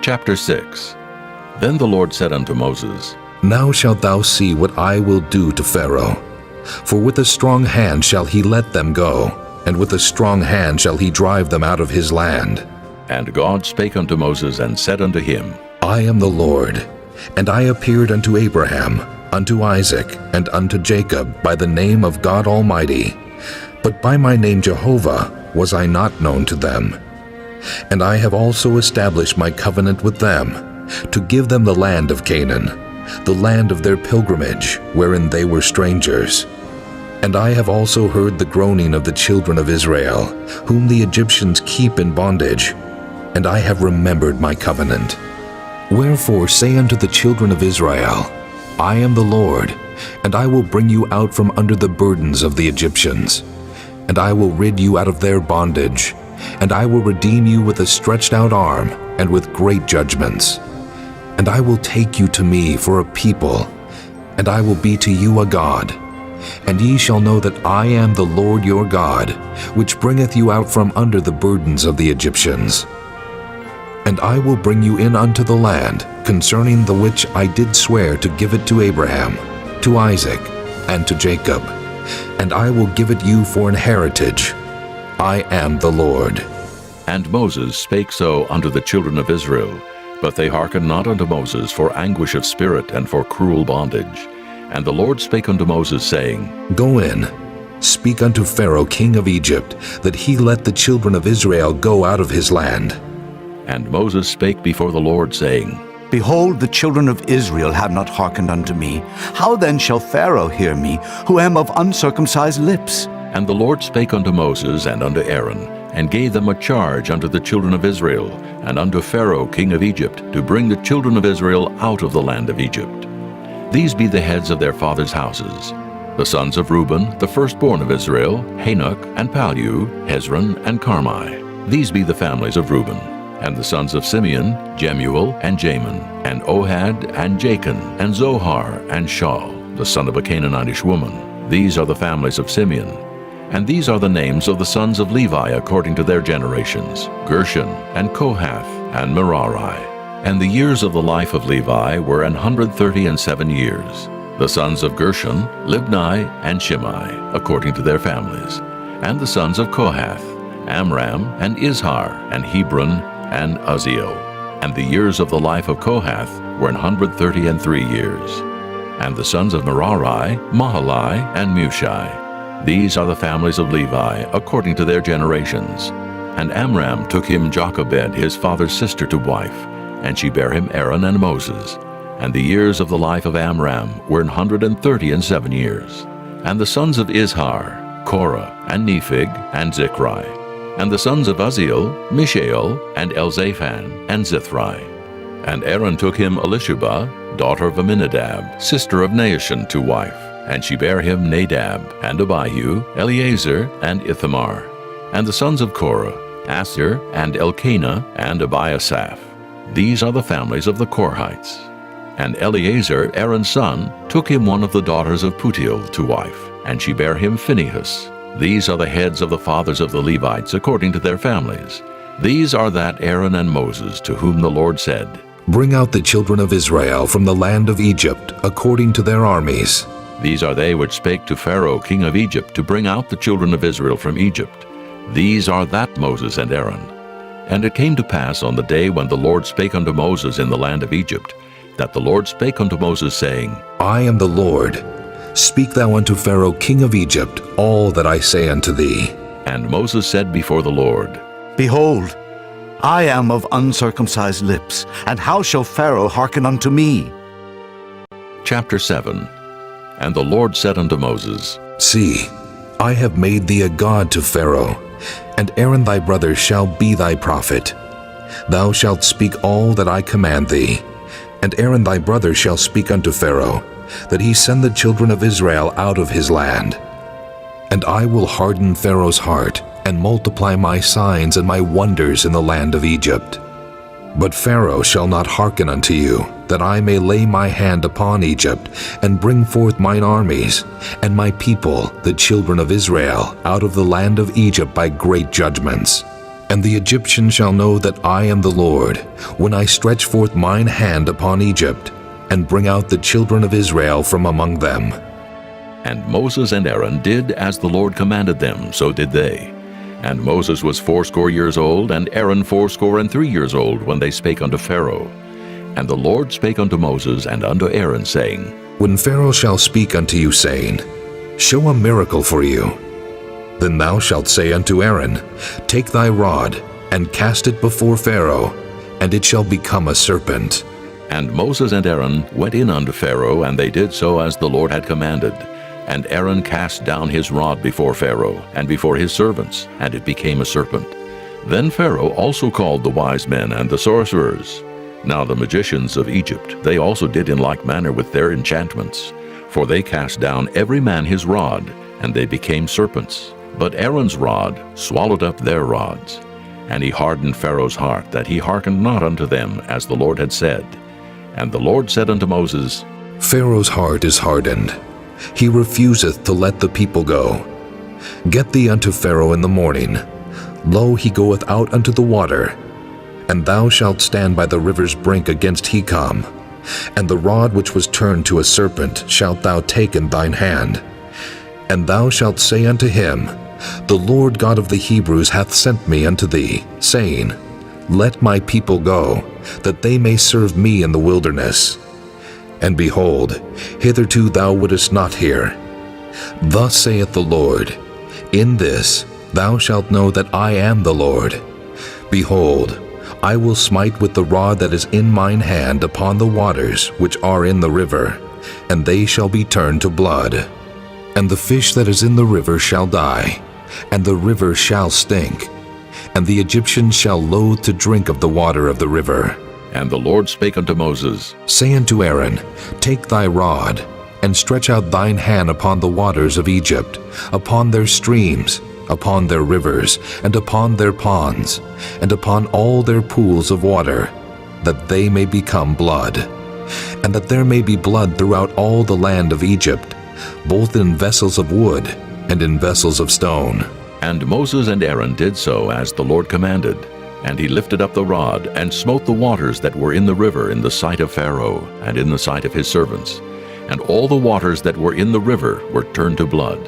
Chapter 6. Then the Lord said unto Moses, Now shalt thou see what I will do to Pharaoh. For with a strong hand shall he let them go, and with a strong hand shall he drive them out of his land. And God spake unto Moses and said unto him, I am the Lord, and I appeared unto Abraham, unto Isaac, and unto Jacob by the name of God Almighty. But by my name Jehovah was I not known to them. And I have also established my covenant with them, to give them the land of Canaan, the land of their pilgrimage, wherein they were strangers. And I have also heard the groaning of the children of Israel, whom the Egyptians keep in bondage, and I have remembered my covenant. Wherefore say unto the children of Israel, I am the Lord, and I will bring you out from under the burdens of the Egyptians, and I will rid you out of their bondage, and I will redeem you with a stretched out arm, and with great judgments. And I will take you to me for a people, and I will be to you a God. And ye shall know that I am the Lord your God, which bringeth you out from under the burdens of the Egyptians. And I will bring you in unto the land, concerning the which I did swear to give it to Abraham, to Isaac, and to Jacob. And I will give it you for an heritage. I am the Lord. And Moses spake so unto the children of Israel, but they hearkened not unto Moses for anguish of spirit and for cruel bondage. And the Lord spake unto Moses, saying, Go in, speak unto Pharaoh king of Egypt, that he let the children of Israel go out of his land. And Moses spake before the Lord, saying, Behold, the children of Israel have not hearkened unto me. How then shall Pharaoh hear me, who am of uncircumcised lips? And the Lord spake unto Moses and unto Aaron, and gave them a charge unto the children of Israel, and unto Pharaoh king of Egypt, to bring the children of Israel out of the land of Egypt. These be the heads of their fathers' houses. The sons of Reuben, the firstborn of Israel, Hanok, and Pallu, Hezron, and Carmi. These be the families of Reuben. And the sons of Simeon, Jemuel, and Jamin, and Ohad, and Jachin, and Zohar, and Shaul, the son of a Canaanitish woman. These are the families of Simeon. And these are the names of the sons of Levi according to their generations, Gershon, and Kohath, and Merari. And the years of the life of Levi were 137 years. The sons of Gershon, Libni, and Shimei, according to their families. And the sons of Kohath, Amram, and Izhar, and Hebron, and Uzziel. And the years of the life of Kohath were 133 years. And the sons of Merari, Mahali, and Mushi. These are the families of Levi, according to their generations. And Amram took him Jochebed, his father's sister, to wife, and she bare him Aaron and Moses. And the years of the life of Amram were 137 years. And the sons of Izhar, Korah, and Nephig, and Zichri. And the sons of Uzziel, Mishael, and Elzaphan, and Zithri. And Aaron took him Elisheba, daughter of Aminadab, sister of Naashon, to wife. And she bare him Nadab, and Abihu, Eleazar, and Ithamar. And the sons of Korah, Asir, and Elkanah, and Abiasaph. These are the families of the Korhites. And Eleazar, Aaron's son, took him one of the daughters of Putiel to wife, and she bare him Phinehas. These are the heads of the fathers of the Levites according to their families. These are that Aaron and Moses, to whom the Lord said, Bring out the children of Israel from the land of Egypt, according to their armies. These are they which spake to Pharaoh king of Egypt, to bring out the children of Israel from Egypt. These are that Moses and Aaron. And it came to pass on the day when the Lord spake unto Moses in the land of Egypt, that the Lord spake unto Moses, saying, I am the Lord. Speak thou unto Pharaoh king of Egypt all that I say unto thee. And Moses said before the Lord, Behold, I am of uncircumcised lips, and how shall Pharaoh hearken unto me? Chapter 7. And the Lord said unto Moses, See, I have made thee a god to Pharaoh, and Aaron thy brother shall be thy prophet. Thou shalt speak all that I command thee, and Aaron thy brother shall speak unto Pharaoh, that he send the children of Israel out of his land. And I will harden Pharaoh's heart, and multiply my signs and my wonders in the land of Egypt. But Pharaoh shall not hearken unto you, that I may lay my hand upon Egypt, and bring forth mine armies, and my people, the children of Israel, out of the land of Egypt by great judgments. And the Egyptians shall know that I am the Lord, when I stretch forth mine hand upon Egypt, and bring out the children of Israel from among them. And Moses and Aaron did as the Lord commanded them, so did they. And Moses was 80 years old, and Aaron 83 years old, when they spake unto Pharaoh. And the Lord spake unto Moses and unto Aaron, saying, When Pharaoh shall speak unto you, saying, Show a miracle for you, then thou shalt say unto Aaron, Take thy rod, and cast it before Pharaoh, and it shall become a serpent. And Moses and Aaron went in unto Pharaoh, and they did so as the Lord had commanded. And Aaron cast down his rod before Pharaoh, and before his servants, and it became a serpent. Then Pharaoh also called the wise men and the sorcerers. Now the magicians of Egypt, they also did in like manner with their enchantments. For they cast down every man his rod, and they became serpents. But Aaron's rod swallowed up their rods. And he hardened Pharaoh's heart, that he hearkened not unto them, as the Lord had said. And the Lord said unto Moses, Pharaoh's heart is hardened. He refuseth to let the people go. Get thee unto Pharaoh in the morning. Lo, he goeth out unto the water. And thou shalt stand by the river's brink against Hecom. And the rod which was turned to a serpent shalt thou take in thine hand. And thou shalt say unto him, The Lord God of the Hebrews hath sent me unto thee, saying, Let my people go, that they may serve me in the wilderness. And behold, hitherto thou wouldest not hear. Thus saith the Lord, In this thou shalt know that I am the Lord. Behold, I will smite with the rod that is in mine hand upon the waters which are in the river, and they shall be turned to blood. And the fish that is in the river shall die, and the river shall stink, and the Egyptians shall loathe to drink of the water of the river. And the Lord spake unto Moses, Say unto Aaron, Take thy rod, and stretch out thine hand upon the waters of Egypt, upon their streams, upon their rivers, and upon their ponds, and upon all their pools of water, that they may become blood, and that there may be blood throughout all the land of Egypt, both in vessels of wood and in vessels of stone. And Moses and Aaron did so as the Lord commanded. And he lifted up the rod, and smote the waters that were in the river in the sight of Pharaoh, and in the sight of his servants. And all the waters that were in the river were turned to blood,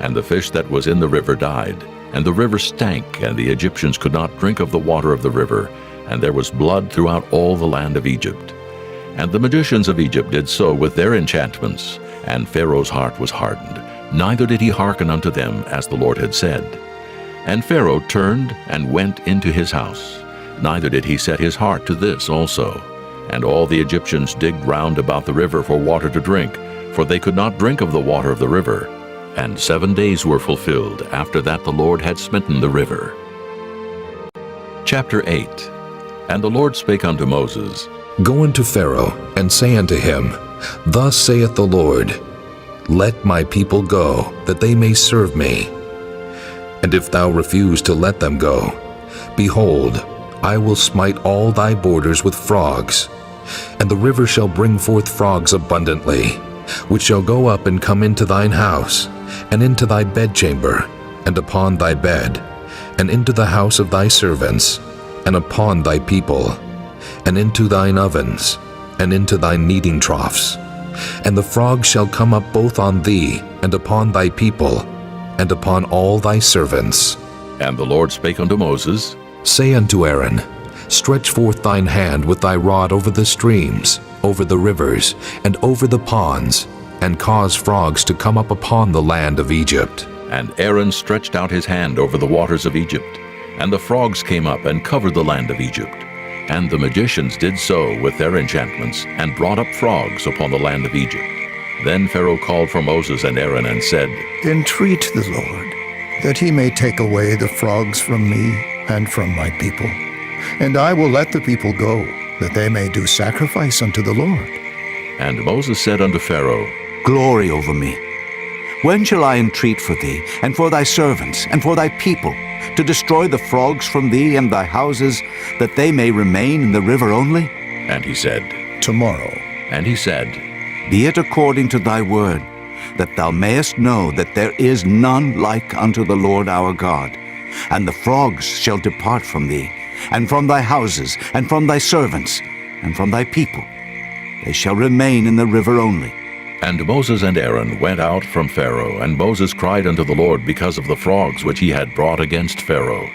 and the fish that was in the river died. And the river stank, and the Egyptians could not drink of the water of the river, and there was blood throughout all the land of Egypt. And the magicians of Egypt did so with their enchantments, and Pharaoh's heart was hardened, neither did he hearken unto them, as the Lord had said. And Pharaoh turned and went into his house, neither did he set his heart to this also. And all the Egyptians digged round about the river for water to drink, for they could not drink of the water of the river. And 7 days were fulfilled after that the Lord had smitten the river. Chapter 8. And the Lord spake unto Moses, Go unto Pharaoh, and say unto him, Thus saith the Lord, Let my people go, that they may serve me. And if thou refuse to let them go, behold, I will smite all thy borders with frogs, and the river shall bring forth frogs abundantly, which shall go up and come into thine house, and into thy bedchamber, and upon thy bed, and into the house of thy servants, and upon thy people, and into thine ovens, and into thy kneading troughs. And the frogs shall come up both on thee, and upon thy people, and upon all thy servants. And the Lord spake unto Moses, Say unto Aaron, Stretch forth thine hand with thy rod over the streams, over the rivers, and over the ponds, and cause frogs to come up upon the land of Egypt. And Aaron stretched out his hand over the waters of Egypt, and the frogs came up and covered the land of Egypt. And the magicians did so with their enchantments, and brought up frogs upon the land of Egypt. Then Pharaoh called for Moses and Aaron, and said, Entreat the Lord, that he may take away the frogs from me and from my people. And I will let the people go, that they may do sacrifice unto the Lord. And Moses said unto Pharaoh, Glory over me. When shall I entreat for thee, and for thy servants, and for thy people, to destroy the frogs from thee and thy houses, that they may remain in the river only? And he said, Tomorrow. And he said, Be it according to thy word, that thou mayest know that there is none like unto the Lord our God, and the frogs shall depart from thee, and from thy houses, and from thy servants, and from thy people. They shall remain in the river only. And Moses and Aaron went out from Pharaoh, and Moses cried unto the Lord because of the frogs which he had brought against Pharaoh.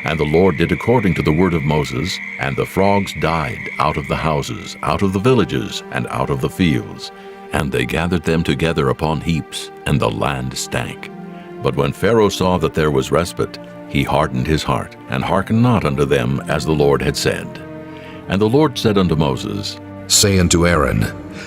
And the Lord did according to the word of Moses, and the frogs died out of the houses, out of the villages, and out of the fields. And they gathered them together upon heaps, and the land stank. But when Pharaoh saw that there was respite, he hardened his heart, and hearkened not unto them as the Lord had said. And the Lord said unto Moses, Say unto Aaron,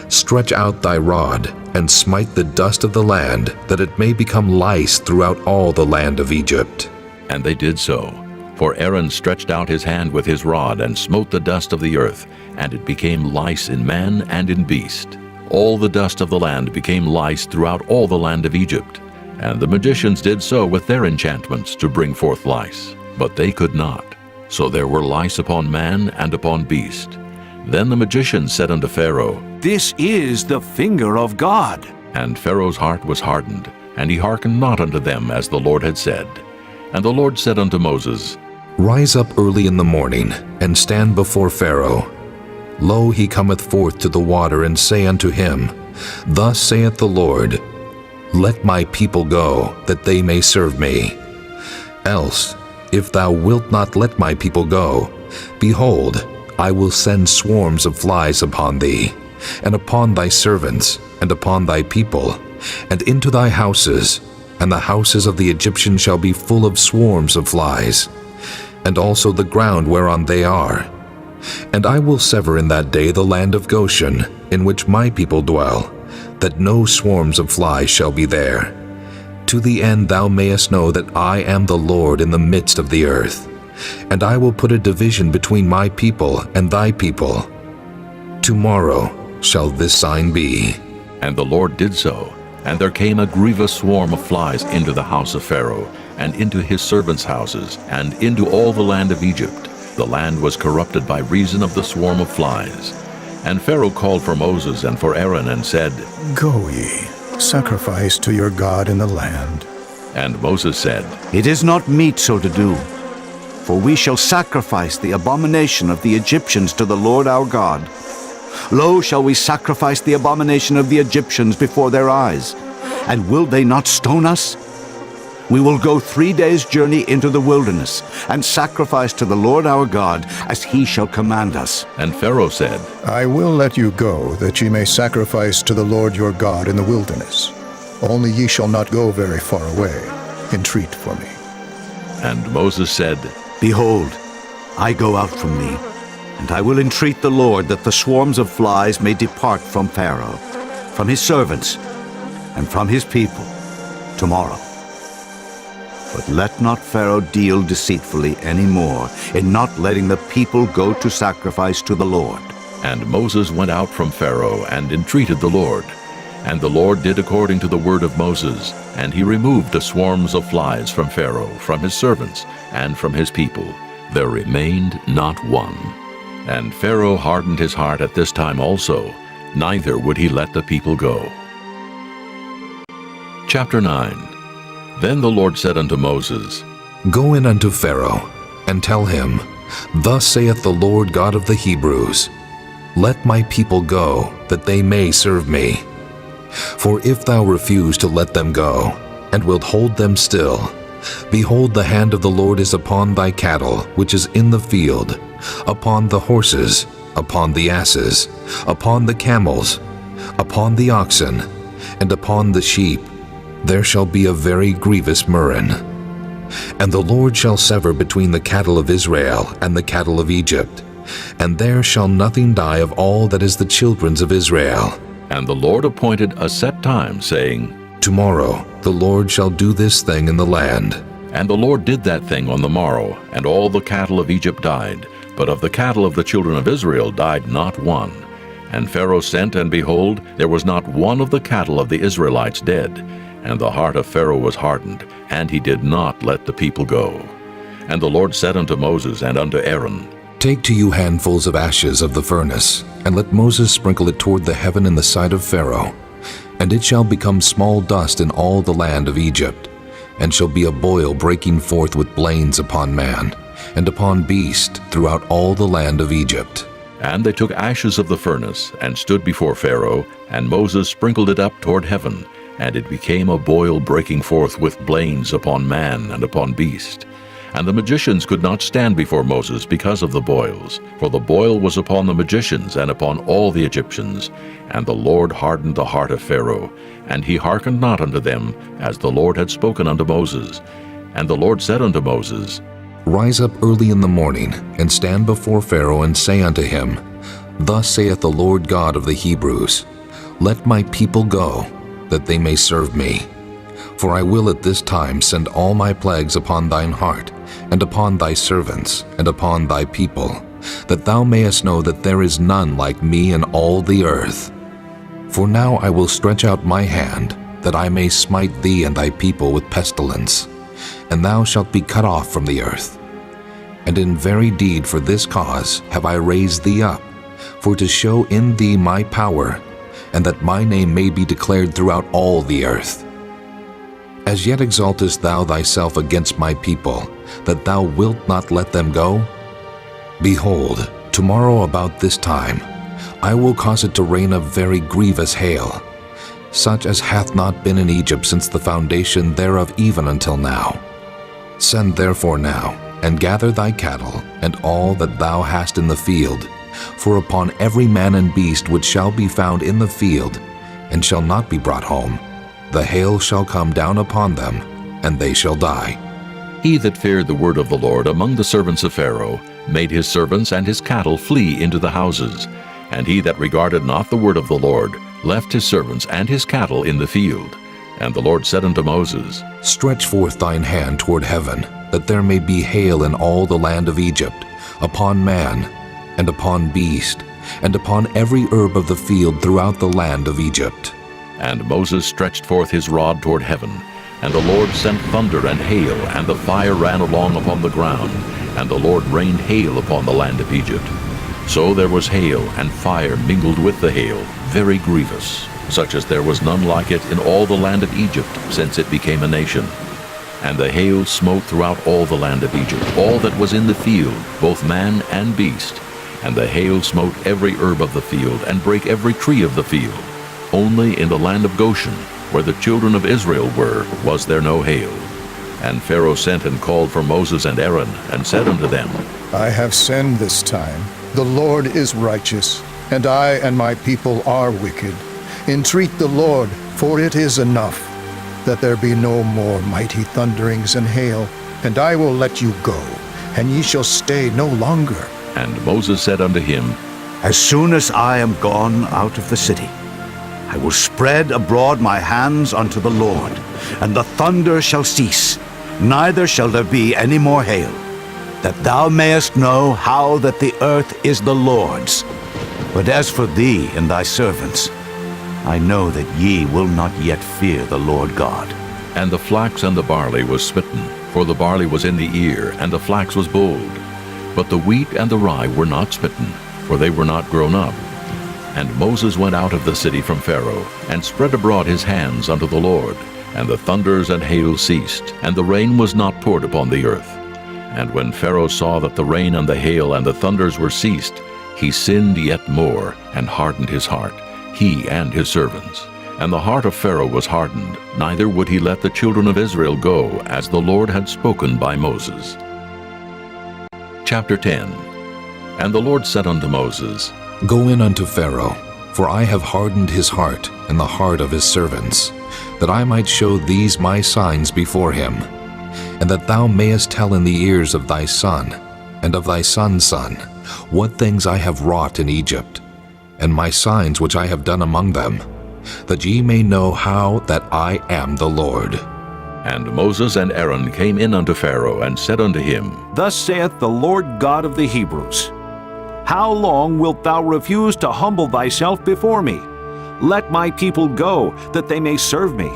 Stretch out thy rod, and smite the dust of the land, that it may become lice throughout all the land of Egypt. And they did so. For Aaron stretched out his hand with his rod, and smote the dust of the earth, and it became lice in man and in beast. All the dust of the land became lice throughout all the land of Egypt. And the magicians did so with their enchantments to bring forth lice, but they could not. So there were lice upon man and upon beast. Then the magicians said unto Pharaoh, This is the finger of God. And Pharaoh's heart was hardened, and he hearkened not unto them as the Lord had said. And the Lord said unto Moses, Rise up early in the morning, and stand before Pharaoh. Lo, he cometh forth to the water, and say unto him, Thus saith the Lord, Let my people go, that they may serve me. Else, if thou wilt not let my people go, behold, I will send swarms of flies upon thee, and upon thy servants, and upon thy people, and into thy houses, and the houses of the Egyptians shall be full of swarms of flies, and also the ground whereon they are. And I will sever in that day the land of Goshen, in which my people dwell, that no swarms of flies shall be there, to the end thou mayest know that I am the Lord in the midst of the earth. And I will put a division between my people and thy people. Tomorrow shall this sign be. And the Lord did so. And there came a grievous swarm of flies into the house of Pharaoh, and into his servants' houses, and into all the land of Egypt. The land was corrupted by reason of the swarm of flies. And Pharaoh called for Moses and for Aaron, and said, Go ye, sacrifice to your God in the land. And Moses said, It is not meet so to do. For we shall sacrifice the abomination of the Egyptians to the Lord our God. Lo, shall we sacrifice the abomination of the Egyptians before their eyes? And will they not stone us? We will go 3 days' journey into the wilderness, and sacrifice to the Lord our God, as he shall command us. And Pharaoh said, I will let you go, that ye may sacrifice to the Lord your God in the wilderness. Only ye shall not go very far away. Entreat for me. And Moses said, Behold, I go out from thee, and I will entreat the Lord that the swarms of flies may depart from Pharaoh, from his servants, and from his people tomorrow. But let not Pharaoh deal deceitfully any more in not letting the people go to sacrifice to the Lord. And Moses went out from Pharaoh, and entreated the Lord. And the Lord did according to the word of Moses, and he removed the swarms of flies from Pharaoh, from his servants, and from his people. There remained not one. And Pharaoh hardened his heart at this time also, neither would he let the people go. Chapter 9. Then the Lord said unto Moses, Go in unto Pharaoh, and tell him, Thus saith the Lord God of the Hebrews, Let my people go, that they may serve me. For if thou refuse to let them go, and wilt hold them still, behold, the hand of the Lord is upon thy cattle, which is in the field, upon the horses, upon the asses, upon the camels, upon the oxen, and upon the sheep. There shall be a very grievous murrain. And the Lord shall sever between the cattle of Israel and the cattle of Egypt, and there shall nothing die of all that is the children's of Israel. And the Lord appointed a set time, saying, Tomorrow the Lord shall do this thing in the land. And the Lord did that thing on the morrow, and all the cattle of Egypt died, but of the cattle of the children of Israel died not one. And Pharaoh sent, and behold, there was not one of the cattle of the Israelites dead. And the heart of Pharaoh was hardened, and he did not let the people go. And the Lord said unto Moses and unto Aaron, Take to you handfuls of ashes of the furnace, and let Moses sprinkle it toward the heaven in the sight of Pharaoh. And it shall become small dust in all the land of Egypt. and shall be a boil breaking forth with blains upon man, and upon beast throughout all the land of Egypt. And they took ashes of the furnace, and stood before Pharaoh, and Moses sprinkled it up toward heaven, and it became a boil breaking forth with blains upon man and upon beast. And the magicians could not stand before Moses because of the boils, for the boil was upon the magicians and upon all the Egyptians. And the Lord hardened the heart of Pharaoh, and he hearkened not unto them, as the Lord had spoken unto Moses. And the Lord said unto Moses, Rise up early in the morning, and stand before Pharaoh, and say unto him, Thus saith the Lord God of the Hebrews, Let my people go, that they may serve me. For I will at this time send all my plagues upon thine heart, and upon thy servants, and upon thy people, that thou mayest know that there is none like me in all the earth. For now I will stretch out my hand, that I may smite thee and thy people with pestilence, and thou shalt be cut off from the earth. And in very deed for this cause have I raised thee up, for to show in thee my power, and that my name may be declared throughout all the earth. As yet exaltest thou thyself against my people, that thou wilt not let them go? Behold, tomorrow about this time, I will cause it to rain a very grievous hail, such as hath not been in Egypt since the foundation thereof even until now. Send therefore now, and gather thy cattle, and all that thou hast in the field, for upon every man and beast which shall be found in the field, and shall not be brought home, the hail shall come down upon them, and they shall die. He that feared the word of the Lord among the servants of Pharaoh made his servants and his cattle flee into the houses. And he that regarded not the word of the Lord left his servants and his cattle in the field. And the Lord said unto Moses, Stretch forth thine hand toward heaven, that there may be hail in all the land of Egypt, upon man, and upon beast, and upon every herb of the field throughout the land of Egypt. And Moses stretched forth his rod toward heaven, and the Lord sent thunder and hail, and the fire ran along upon the ground, and the Lord rained hail upon the land of Egypt. So there was hail and fire mingled with the hail, very grievous, such as there was none like it in all the land of Egypt, since it became a nation. And the hail smote throughout all the land of Egypt, all that was in the field, both man and beast. And the hail smote every herb of the field, and brake every tree of the field. Only in the land of Goshen, where the children of Israel were, was there no hail. And Pharaoh sent and called for Moses and Aaron, and said unto them, I have sinned this time. The Lord is righteous, and I and my people are wicked. Entreat the Lord, for it is enough, that there be no more mighty thunderings and hail, and I will let you go, and ye shall stay no longer. And Moses said unto him, As soon as I am gone out of the city, I will spread abroad my hands unto the Lord, and the thunder shall cease, neither shall there be any more hail, that thou mayest know how that the earth is the Lord's. But as for thee and thy servants, I know that ye will not yet fear the Lord God. And the flax and the barley was smitten, for the barley was in the ear, and the flax was bold. But the wheat and the rye were not smitten, for they were not grown up. And Moses went out of the city from Pharaoh, and spread abroad his hands unto the Lord. And the thunders and hail ceased, and the rain was not poured upon the earth. And when Pharaoh saw that the rain and the hail and the thunders were ceased, he sinned yet more, and hardened his heart, he and his servants. And the heart of Pharaoh was hardened, neither would he let the children of Israel go, as the Lord had spoken by Moses. Chapter 10. And the Lord said unto Moses, Go in unto Pharaoh, for I have hardened his heart and the heart of his servants, that I might show these my signs before him, and that thou mayest tell in the ears of thy son, and of thy son's son, what things I have wrought in Egypt, and my signs which I have done among them, that ye may know how that I am the Lord. And Moses and Aaron came in unto Pharaoh, and said unto him, Thus saith the Lord God of the Hebrews, How long wilt thou refuse to humble thyself before me? Let my people go, that they may serve me.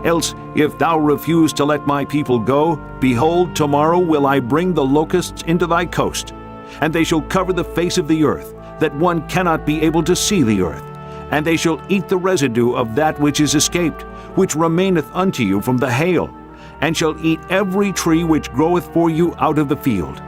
Else, if thou refuse to let my people go, behold, tomorrow will I bring the locusts into thy coast, and they shall cover the face of the earth, that one cannot be able to see the earth. And they shall eat the residue of that which is escaped, which remaineth unto you from the hail. and shall eat every tree which groweth for you out of the field.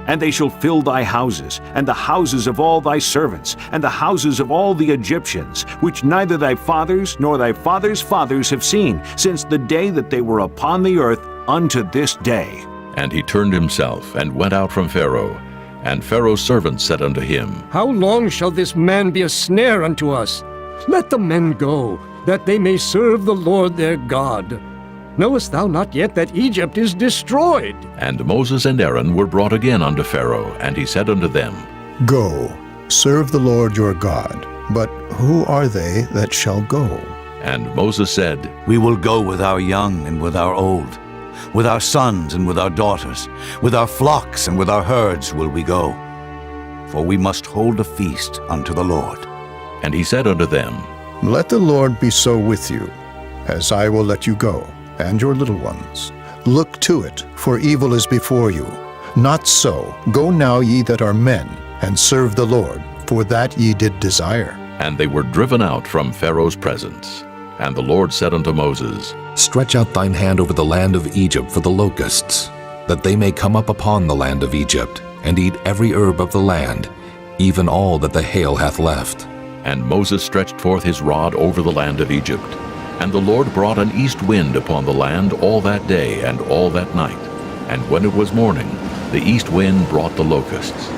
And they shall fill thy houses, and the houses of all thy servants, and the houses of all the Egyptians, which neither thy fathers nor thy fathers' fathers have seen, since the day that they were upon the earth unto this day. And he turned himself and went out from Pharaoh. And Pharaoh's servants said unto him, How long shall this man be a snare unto us? Let the men go, that they may serve the Lord their God. Knowest thou not yet that Egypt is destroyed? And Moses and Aaron were brought again unto Pharaoh, and he said unto them, Go, serve the Lord your God. But who are they that shall go? And Moses said, We will go with our young and with our old, with our sons and with our daughters, with our flocks and with our herds will we go. For we must hold a feast unto the Lord. And he said unto them, Let the Lord be so with you, as I will let you go, and your little ones. Look to it, for evil is before you. Not so. Go now, ye that are men, and serve the Lord, for that ye did desire. And they were driven out from Pharaoh's presence. And the Lord said unto Moses, Stretch out thine hand over the land of Egypt for the locusts, that they may come up upon the land of Egypt, and eat every herb of the land, even all that the hail hath left. And Moses stretched forth his rod over the land of Egypt. And the Lord brought an east wind upon the land all that day and all that night. And when it was morning, the east wind brought the locusts.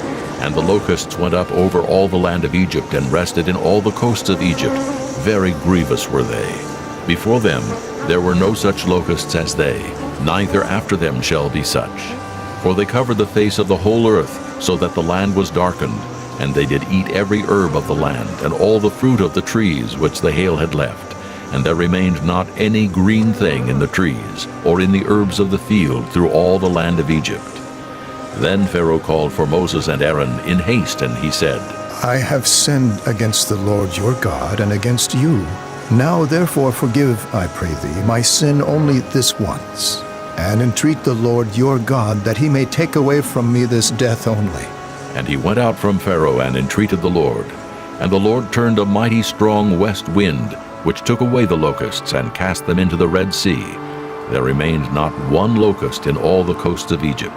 And the locusts went up over all the land of Egypt, and rested in all the coasts of Egypt. Very grievous were they. Before them there were no such locusts as they, neither after them shall be such. For they covered the face of the whole earth, so that the land was darkened. And they did eat every herb of the land, and all the fruit of the trees which the hail had left. And there remained not any green thing in the trees, or in the herbs of the field through all the land of Egypt. Then Pharaoh called for Moses and Aaron in haste, and he said, I have sinned against the Lord your God, and against you. Now therefore forgive, I pray thee, my sin only this once, and entreat the Lord your God, that he may take away from me this death only. And he went out from Pharaoh and entreated the Lord. And the Lord turned a mighty strong west wind, which took away the locusts and cast them into the Red Sea. There remained not one locust in all the coasts of Egypt.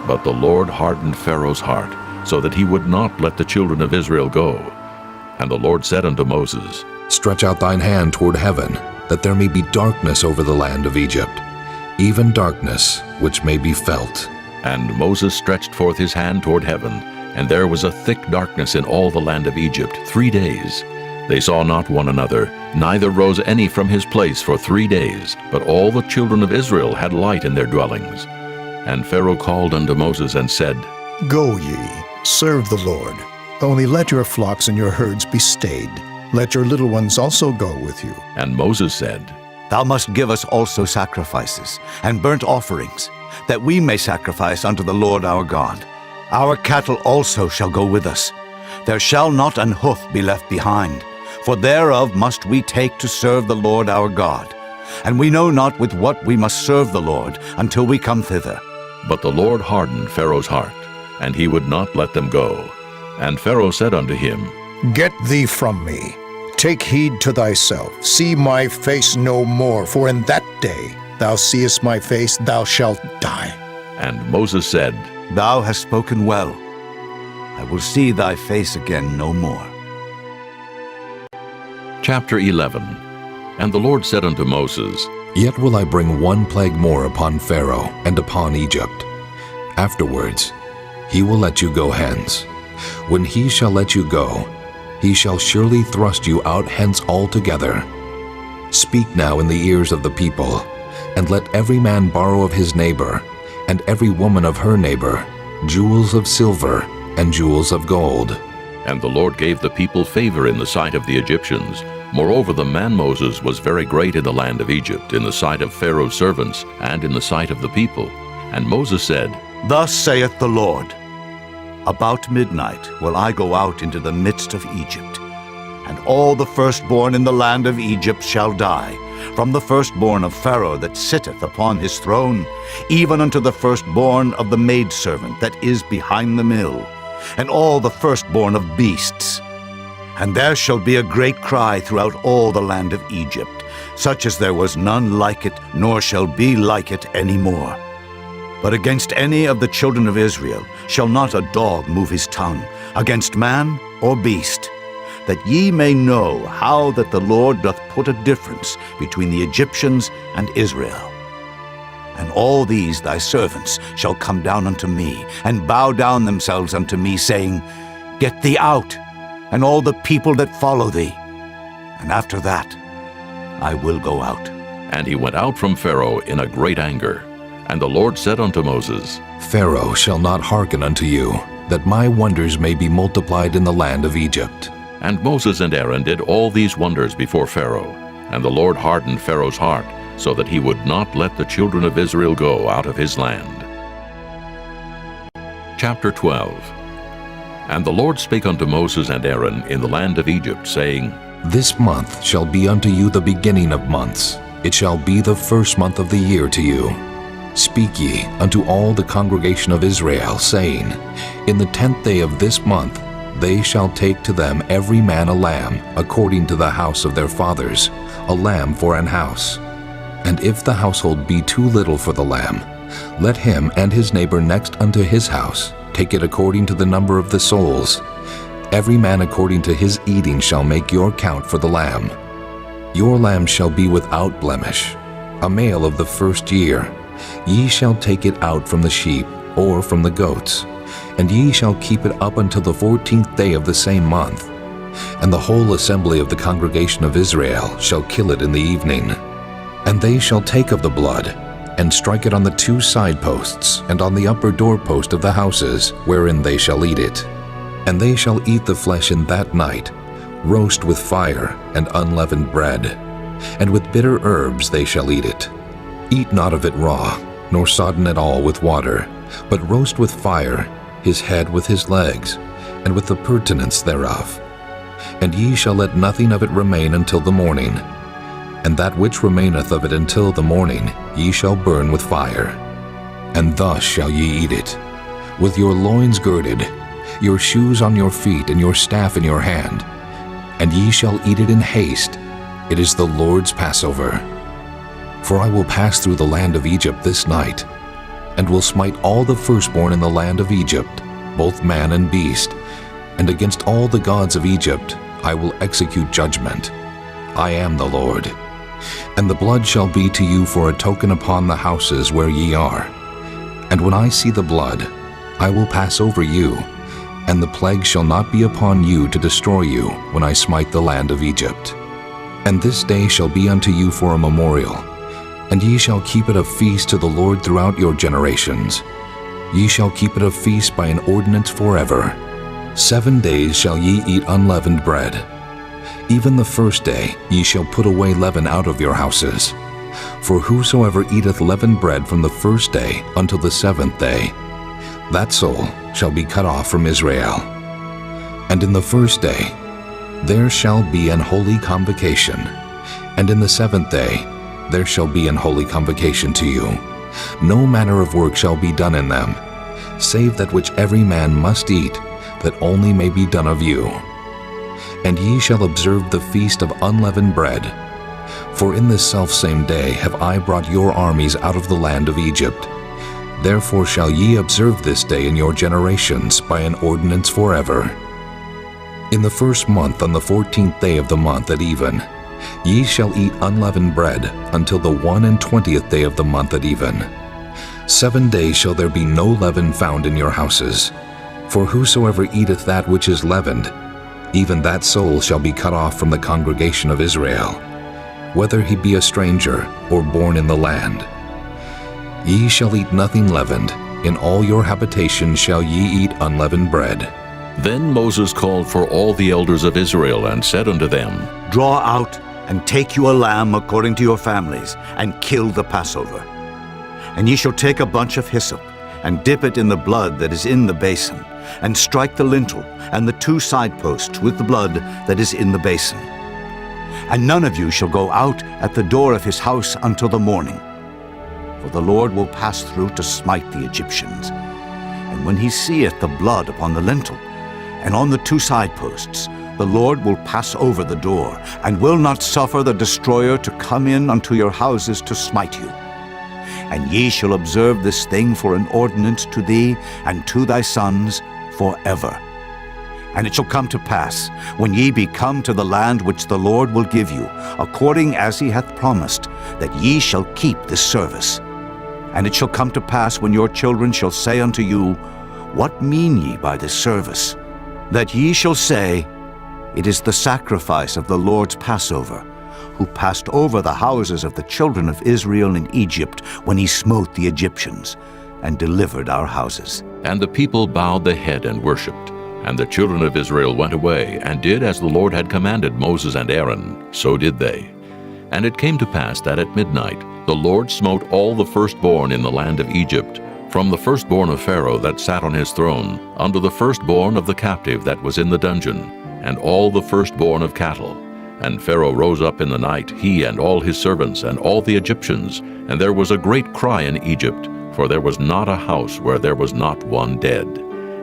But the Lord hardened Pharaoh's heart, so that he would not let the children of Israel go. And the Lord said unto Moses, Stretch out thine hand toward heaven, that there may be darkness over the land of Egypt, even darkness which may be felt. And Moses stretched forth his hand toward heaven, and there was a thick darkness in all the land of Egypt 3 days. They saw not one another, neither rose any from his place for 3 days, but all the children of Israel had light in their dwellings. And Pharaoh called unto Moses and said, Go ye, serve the Lord. Only let your flocks and your herds be stayed. Let your little ones also go with you. And Moses said, Thou must give us also sacrifices and burnt offerings, that we may sacrifice unto the Lord our God. Our cattle also shall go with us. There shall not an hoof be left behind, for thereof must we take to serve the Lord our God. And we know not with what we must serve the Lord until we come thither. But the Lord hardened Pharaoh's heart, and he would not let them go. And Pharaoh said unto him, Get thee from me. Take heed to thyself. See my face no more, for in that day thou seest my face, thou shalt die. And Moses said, Thou hast spoken well. I will see thy face again no more. Chapter 11. And the Lord said unto Moses, Yet will I bring one plague more upon Pharaoh and upon Egypt. Afterwards he will let you go hence. When he shall let you go, he shall surely thrust you out hence altogether. Speak now in the ears of the people, and let every man borrow of his neighbor, and every woman of her neighbor, jewels of silver and jewels of gold. And the Lord gave the people favor in the sight of the Egyptians. Moreover, the man Moses was very great in the land of Egypt, in the sight of Pharaoh's servants, and in the sight of the people. And Moses said, Thus saith the Lord, About midnight will I go out into the midst of Egypt, and all the firstborn in the land of Egypt shall die, from the firstborn of Pharaoh that sitteth upon his throne, even unto the firstborn of the maidservant that is behind the mill, and all the firstborn of beasts. And there shall be a great cry throughout all the land of Egypt, such as there was none like it, nor shall be like it any more. But against any of the children of Israel shall not a dog move his tongue, against man or beast, that ye may know how that the Lord doth put a difference between the Egyptians and Israel. And all these thy servants shall come down unto me, and bow down themselves unto me, saying, Get thee out, and all the people that follow thee. And after that I will go out. And he went out from Pharaoh in a great anger. And the Lord said unto Moses, Pharaoh shall not hearken unto you, that my wonders may be multiplied in the land of Egypt. And Moses and Aaron did all these wonders before Pharaoh. And the Lord hardened Pharaoh's heart, so that he would not let the children of Israel go out of his land. Chapter 12. And the Lord spake unto Moses and Aaron in the land of Egypt, saying, This month shall be unto you the beginning of months. It shall be the first month of the year to you. Speak ye unto all the congregation of Israel, saying, In the 10th day of this month they shall take to them every man a lamb, according to the house of their fathers, a lamb for an house. And if the household be too little for the lamb, let him and his neighbor next unto his house take it according to the number of the souls. Every man according to his eating shall make your count for the lamb. Your lamb shall be without blemish, a male of the first year. Ye shall take it out from the sheep, or from the goats, and ye shall keep it up until the 14th day of the same month. And the whole assembly of the congregation of Israel shall kill it in the evening. And they shall take of the blood, and strike it on the 2 side posts, and on the upper doorpost of the houses, wherein they shall eat it. And they shall eat the flesh in that night, roast with fire and unleavened bread, and with bitter herbs they shall eat it. Eat not of it raw, nor sodden at all with water, but roast with fire his head with his legs, and with the purtenance thereof. And ye shall let nothing of it remain until the morning. And that which remaineth of it until the morning ye shall burn with fire. And thus shall ye eat it, with your loins girded, your shoes on your feet, and your staff in your hand. And ye shall eat it in haste. It is the Lord's Passover. For I will pass through the land of Egypt this night, and will smite all the firstborn in the land of Egypt, both man and beast, and against all the gods of Egypt I will execute judgment. I am the Lord. And the blood shall be to you for a token upon the houses where ye are. And when I see the blood, I will pass over you, and the plague shall not be upon you to destroy you when I smite the land of Egypt. And this day shall be unto you for a memorial, and ye shall keep it a feast to the Lord throughout your generations. Ye shall keep it a feast by an ordinance forever. 7 days shall ye eat unleavened bread. Even the first day ye shall put away leaven out of your houses. For whosoever eateth leavened bread from the first day until the 7th day, that soul shall be cut off from Israel. And in the first day there shall be an holy convocation, and in the 7th day there shall be an holy convocation to you. No manner of work shall be done in them, save that which every man must eat, that only may be done of you. And ye shall observe the feast of unleavened bread. For in this selfsame day have I brought your armies out of the land of Egypt. Therefore shall ye observe this day in your generations by an ordinance forever. In the first month, on the 14th day of the month at even, ye shall eat unleavened bread until the 21st day of the month at even. 7 days shall there be no leaven found in your houses. For whosoever eateth that which is leavened, even that soul shall be cut off from the congregation of Israel, whether he be a stranger or born in the land. Ye shall eat nothing leavened. In all your habitations shall ye eat unleavened bread. Then Moses called for all the elders of Israel, and said unto them, Draw out and take you a lamb according to your families, and kill the Passover. And ye shall take a bunch of hyssop, and dip it in the blood that is in the basin, and strike the lintel and the 2 side posts with the blood that is in the basin. And none of you shall go out at the door of his house until the morning. For the Lord will pass through to smite the Egyptians. And when he seeth the blood upon the lintel, and on the 2 side posts, the Lord will pass over the door, and will not suffer the destroyer to come in unto your houses to smite you. And ye shall observe this thing for an ordinance to thee and to thy sons forever. And it shall come to pass, when ye be come to the land which the Lord will give you, according as he hath promised, that ye shall keep this service. And it shall come to pass, when your children shall say unto you, What mean ye by this service? That ye shall say, It is the sacrifice of the Lord's Passover, who passed over the houses of the children of Israel in Egypt, when he smote the Egyptians, and delivered our houses. And the people bowed the head and worshipped. And the children of Israel went away, and did as the Lord had commanded Moses and Aaron, so did they. And it came to pass that at midnight the Lord smote all the firstborn in the land of Egypt, from the firstborn of Pharaoh that sat on his throne, unto the firstborn of the captive that was in the dungeon, and all the firstborn of cattle. And Pharaoh rose up in the night, he and all his servants, and all the Egyptians, and there was a great cry in Egypt, for there was not a house where there was not one dead.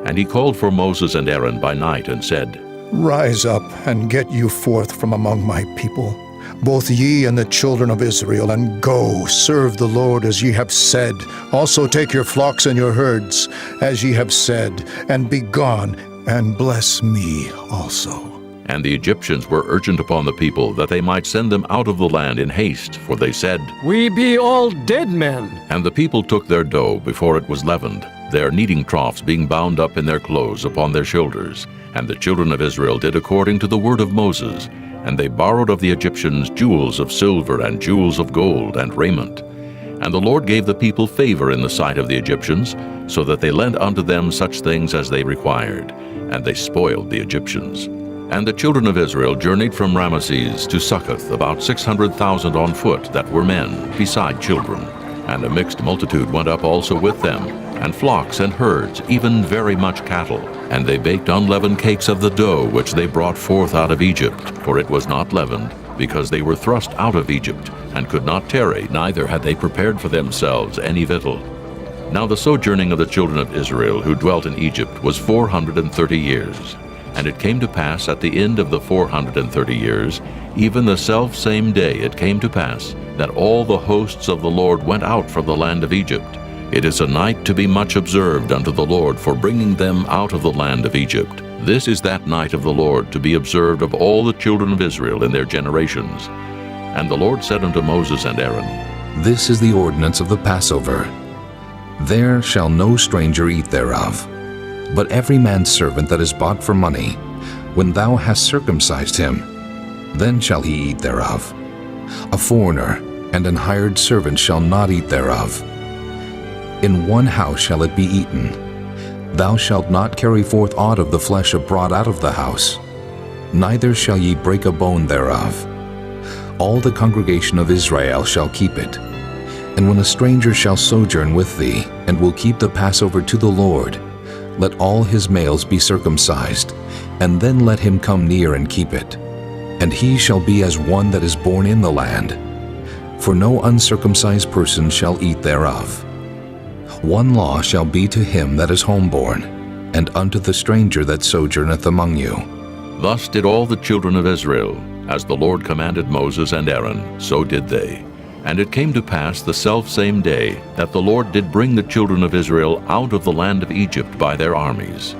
And he called for Moses and Aaron by night, and said, Rise up, and get you forth from among my people, both ye and the children of Israel, and go, serve the Lord as ye have said. Also take your flocks and your herds, as ye have said, and be gone, and bless me also. And the Egyptians were urgent upon the people, that they might send them out of the land in haste, for they said, We be all dead men. And the people took their dough before it was leavened, their kneading troughs being bound up in their clothes upon their shoulders. And the children of Israel did according to the word of Moses. And they borrowed of the Egyptians jewels of silver and jewels of gold and raiment. And the Lord gave the people favor in the sight of the Egyptians, so that they lent unto them such things as they required. And they spoiled the Egyptians. And the children of Israel journeyed from Ramesses to Succoth, about 600,000 on foot that were men, beside children. And a mixed multitude went up also with them, and flocks and herds, even very much cattle. And they baked unleavened cakes of the dough which they brought forth out of Egypt, for it was not leavened, because they were thrust out of Egypt, and could not tarry, neither had they prepared for themselves any victual. Now the sojourning of the children of Israel who dwelt in Egypt was 430 years. And it came to pass at the end of the 430 years, even the selfsame day it came to pass, that all the hosts of the Lord went out from the land of Egypt. It is a night to be much observed unto the Lord for bringing them out of the land of Egypt. This is that night of the Lord to be observed of all the children of Israel in their generations. And the Lord said unto Moses and Aaron, This is the ordinance of the Passover. There shall no stranger eat thereof. But every man's servant that is bought for money, when thou hast circumcised him, then shall he eat thereof. A foreigner and an hired servant shall not eat thereof. In one house shall it be eaten. Thou shalt not carry forth aught of the flesh abroad out of the house, neither shall ye break a bone thereof. All the congregation of Israel shall keep it. And when a stranger shall sojourn with thee, and will keep the Passover to the Lord, let all his males be circumcised, and then let him come near and keep it. And he shall be as one that is born in the land, for no uncircumcised person shall eat thereof. One law shall be to him that is homeborn, and unto the stranger that sojourneth among you. Thus did all the children of Israel, as the Lord commanded Moses and Aaron, so did they. And it came to pass the selfsame day that the Lord did bring the children of Israel out of the land of Egypt by their armies.